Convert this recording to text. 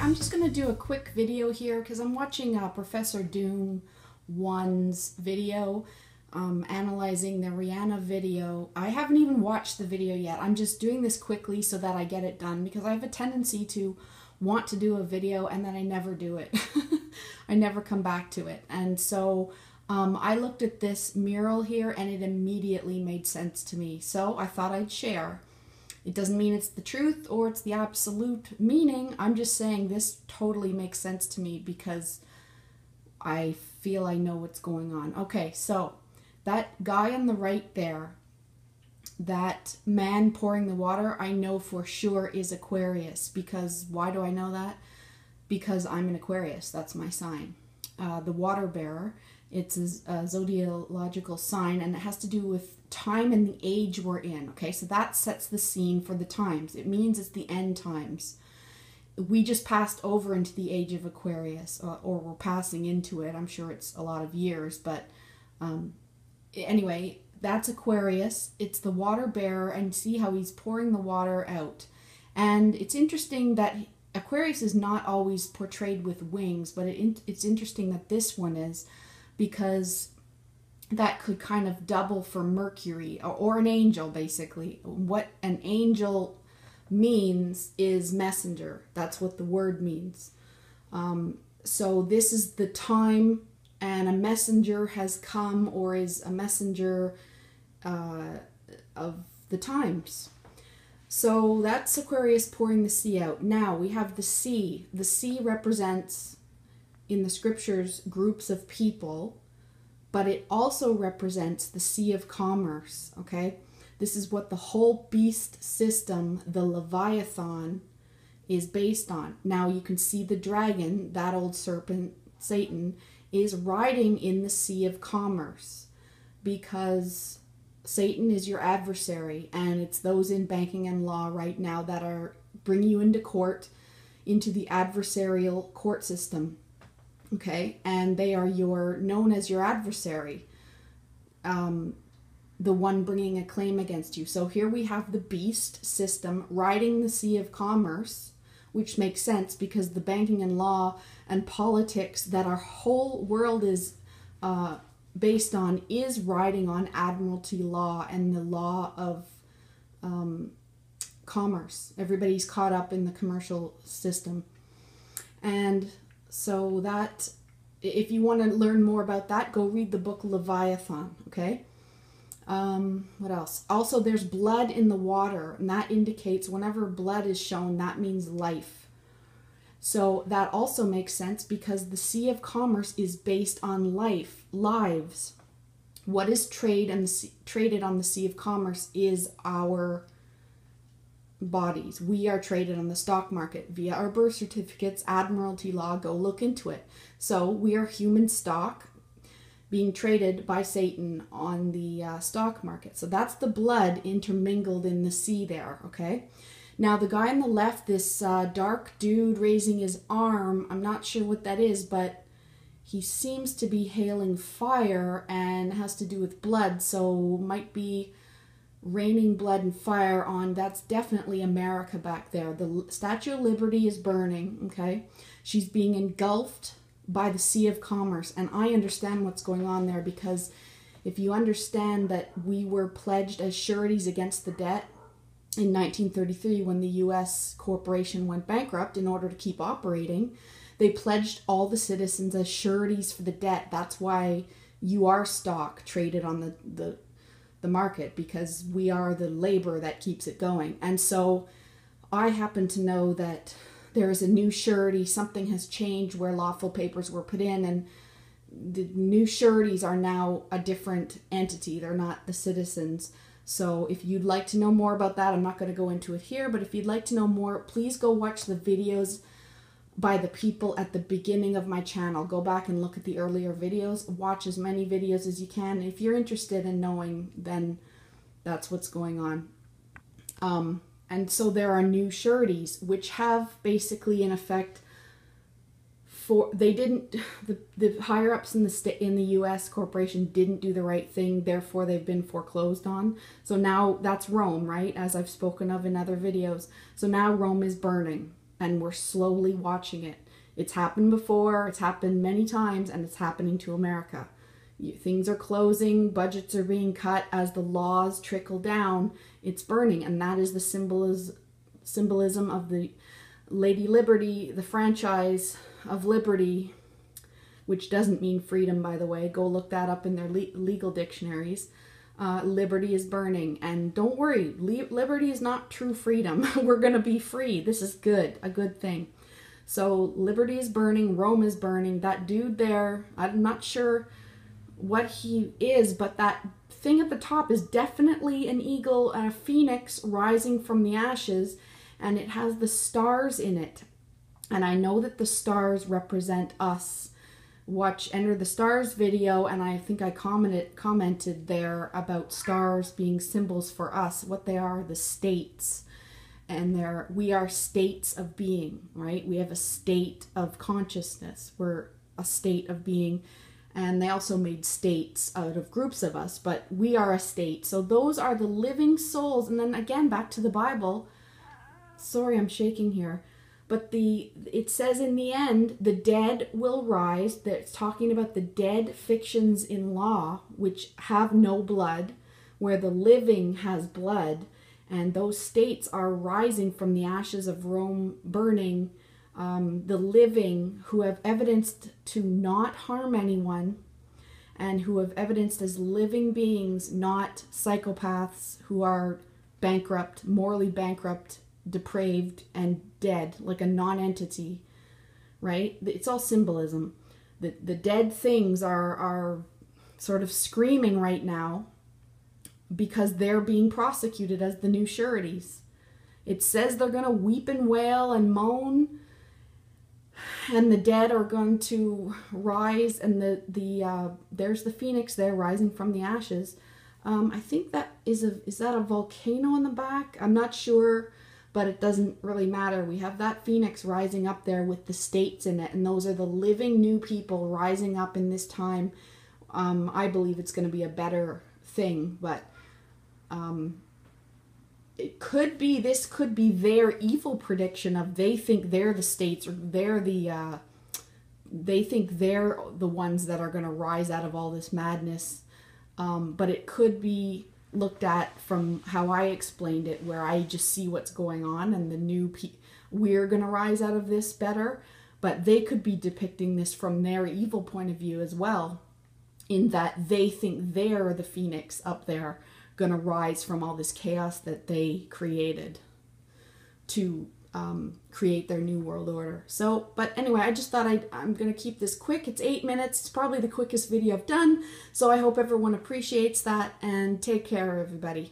I'm just going to do a quick video here because I'm watching Professor Doom 1's video, analyzing the Rihanna video. I haven't even watched the video yet. I'm just doing this quickly so that I get it done because I have a tendency to want to do a video and then I never do it. I never come back to it. And so I looked at this mural here and it immediately made sense to me. So I thought I'd share. It doesn't mean it's the truth or it's the absolute meaning. I'm just saying this totally makes sense to me because I feel I know what's going on. Okay, so that guy on the right there, that man pouring the water, I know for sure is Aquarius. Because why do I know that? Because I'm an Aquarius. That's my sign. The water bearer, it's a zodiacal sign, and it has to do with time and the age we're in. Okay, so that sets the scene for the times. It means it's the end times. We just passed over into the age of Aquarius, or we're passing into it. I'm sure it's a lot of years, but anyway, that's Aquarius. It's the water bearer, and see how he's pouring the water out. And it's interesting that Aquarius is not always portrayed with wings, but it's interesting that this one is, because that could kind of double for Mercury, or an angel, basically. What an angel means is messenger. That's what the word means. So this is the time, and a messenger has come, or is a messenger of the times. So that's Aquarius pouring the sea out. Now we have the sea. The sea represents, in the scriptures, groups of people, but it also represents the sea of commerce, okay? This is what the whole beast system, the Leviathan, is based on. Now you can see the dragon, that old serpent, Satan, is riding in the sea of commerce, because Satan is your adversary, and it's those in banking and law right now that are bringing you into court, into the adversarial court system. Okay, and they are known as your adversary, the one bringing a claim against you. So here we have the beast system riding the sea of commerce, which makes sense because the banking and law and politics that our whole world is based on is riding on Admiralty law and the law of commerce. Everybody's caught up in the commercial system. And so that, if you want to learn more about that, go read the book Leviathan, okay? What else? Also, there's blood in the water, and that indicates whenever blood is shown, that means life. So that also makes sense because the Sea of Commerce is based on lives. What is traded on the Sea of Commerce is our bodies. We are traded on the stock market via our birth certificates, Admiralty law, go look into it. So we are human stock being traded by Satan on the stock market. So that's the blood intermingled in the sea there, okay? Now the guy on the left, this dark dude raising his arm, I'm not sure what that is, but he seems to be hailing fire and has to do with blood, so might be raining blood and fire on, that's definitely America back there. The Statue of Liberty is burning, okay? She's being engulfed by the Sea of Commerce, and I understand what's going on there, because if you understand that we were pledged as sureties against the debt in 1933 when the U.S. corporation went bankrupt in order to keep operating, they pledged all the citizens as sureties for the debt. That's why you are stock traded on the market, because we are the labor that keeps it going. And so I happen to know that there is a new surety. Something has changed where lawful papers were put in, and the new sureties are now a different entity. They're not the citizens. So if you'd like to know more about that, I'm not going to go into it here, but if you'd like to know more, please go watch the videos by the people at the beginning of my channel. Go back and look at the earlier videos. Watch as many videos as you can. If you're interested in knowing, then that's what's going on. And so there are new sureties, which have basically, in effect, the higher ups in the U.S. corporation didn't do the right thing, therefore they've been foreclosed on. So now that's Rome, right? As I've spoken of in other videos. So now Rome is burning. and we're slowly watching it. It's happened before, it's happened many times, and it's happening to America. Things are closing, budgets are being cut. As the laws trickle down, it's burning. And that is the symbolism of the Lady Liberty, the franchise of liberty, which doesn't mean freedom, by the way. Go look that up in their legal dictionaries. Liberty is burning. And don't worry, liberty is not true freedom. We're going to be free. This is good, a good thing. So liberty is burning, Rome is burning. That dude there, I'm not sure what he is, but that thing at the top is definitely an eagle and a phoenix rising from the ashes, and it has the stars in it. And I know that the stars represent us. Watch Enter the Stars video, and I think I commented there about stars being symbols for us, what they are, the states. And we are states of being, right? We have a state of consciousness. We're a state of being. And they also made states out of groups of us, but we are a state. So those are the living souls. And then again, back to the Bible. Sorry, I'm shaking here. But it says in the end, the dead will rise. That's talking about the dead fictions in law, which have no blood, where the living has blood. And those states are rising from the ashes of Rome burning. The living who have evidenced to not harm anyone, and who have evidenced as living beings, not psychopaths who are bankrupt, morally bankrupt, depraved, and dead, like a non-entity, right? It's all symbolism. The dead things are sort of screaming right now because they're being prosecuted as the new sureties. It says they're going to weep and wail and moan, and the dead are going to rise, and there's the phoenix there rising from the ashes. I think that is that a volcano in the back? I'm not sure, but it doesn't really matter. We have that phoenix rising up there with the states in it, and those are the living new people rising up in this time. I believe it's going to be a better thing, but this could be their evil prediction of they think they're the states, or they think they're the ones that are going to rise out of all this madness. But it could be looked at from how I explained it, where I just see what's going on and we're going to rise out of this better. But they could be depicting this from their evil point of view as well, in that they think they're the phoenix up there going to rise from all this chaos that they created to create their new world order. So, but anyway, I just thought I'm going to keep this quick. It's 8 minutes. It's probably the quickest video I've done. So I hope everyone appreciates that, and take care, everybody.